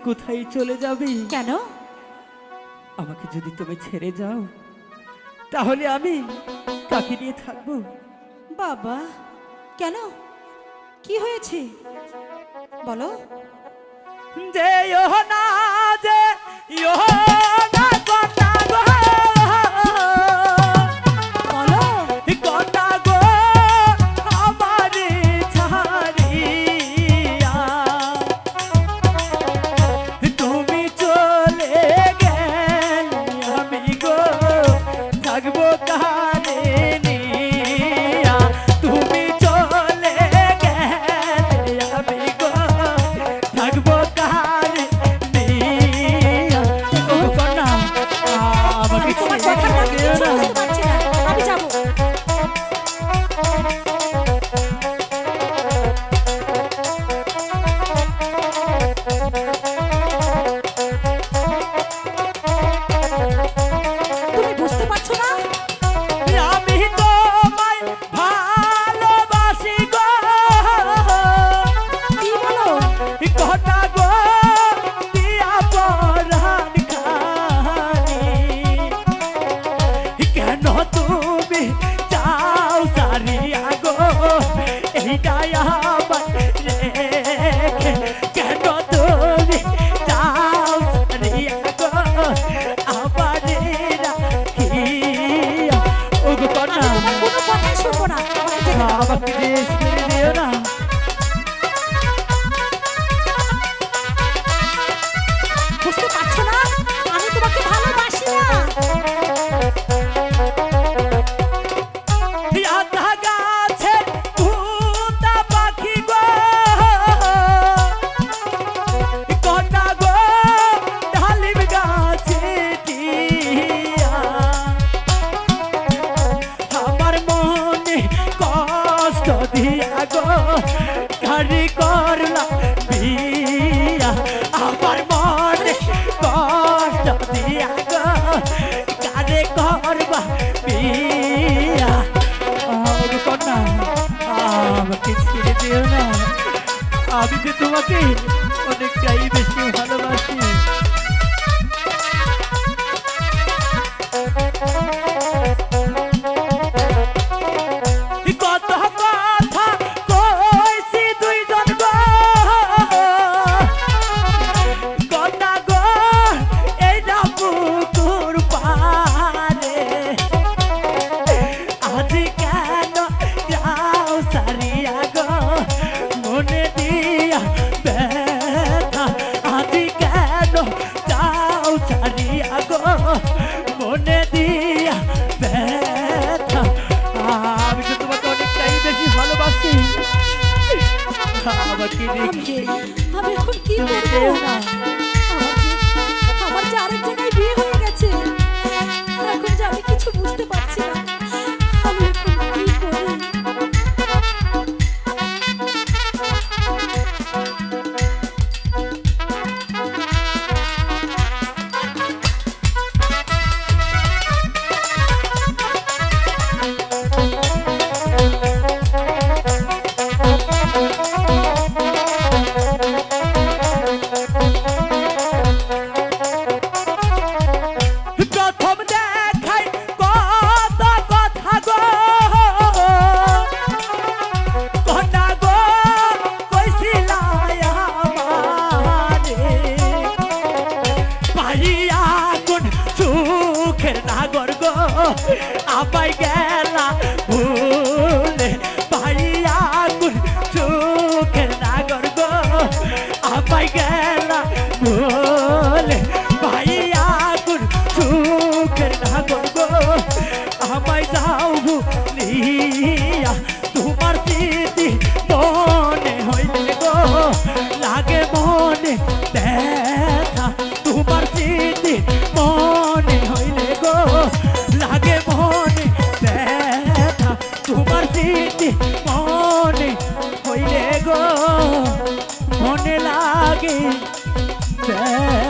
কোথায় চলে যাবে? কেন? আমাকে যদি তুমি ছেড়ে যাও তাহলে আমি কাকে নিয়ে থাকবো? বাবা, কেন? কি হয়েছে বলো। যে ইহ না, যে ইহ না কন্যা গো, বলো। কন্যা গো আমারে ছাড়িয়া তুমি চলে গেলে আমি গো থাকবো কারে নিয়া। তুমি চলে গেলে আমি গো থাকবো কারে নিয়া। ও কন্যা, আমাকে তোমার ছেড়ে কথাটা আমি যেও কিছু না। বুঝতে পারছি না। আমি যাবো। তুমি বুঝতে পারছো না? আমি তোমায় ভালোবাসি গো, কি বলো? কন্যা গো দিয়া পরাণ খানি। কেন তুমি যাও সারিয়া গো এইটাই আমার রেখে? কেন তুমি যাও সারিয়া গো আমার রাখিয়া? ও গো কন্যা, আমি তোমার কোনো কথাই শুনবো না। আমাকে যেতে দাও। আমাকে যে ছেড়ে দিও না। বুঝতে পারছো না? আমি তোমাকে ভালোবাসি না। আধা গাছের ভূতা পাখি গো, কন্যা গো ডালিম গাছে টিয়া। আমার মনে কষ্ট দিয়া গো ঘরে করলা বিয়া। আমার মনে কষ্ট দিয়া গো ঘরে করবা বিয়া। কন্যা, আমাকে ছেড়ে দিও না। আমি যে তোমাকে অনেকটাই বেশি ভালোবাসি। কত কথা কইছি দুইজন গো, কন্যা গো এই না পুকুর পারে। আজ কেন যাও সারিয়া গো মনে দিয়া ব্যথা? আজ কেন যাও সারিয়া গো মনে দিয়া ব্যথা? আমি তো তোমাকে অনেকটাই বেশি ভালোবাসি। আমাকে রেখে আমি এখন কি করবো? যেও না। আমার যে আরেক জায়গায় বিয়ে হয়ে গেছে। এখন যে আমি কিছু বুঝতে পারছি না। আমি এখন কি করি? প্রথম দেখাই কত কথা গো, কন্যা গো কইছিলা আমারে পাইয়া কোন সুখের নাগর গো আমায় গেলা ভুলে। পাইয়া কোন সুখের নাগর গো আমায় গেলা ভুলে। পাইয়া কোন সুখের নাগর গো আমায় যাও ভুলিয়া। তোমার স্মৃতি মনে হইলে গো লাগে মনে ব্যথা। তোমার স্মৃতি মনে হইলে গো লাগে মনে ব্যথা। তোমার স্মৃতি মনে হইলে গো মনে লাগে ব্যথা।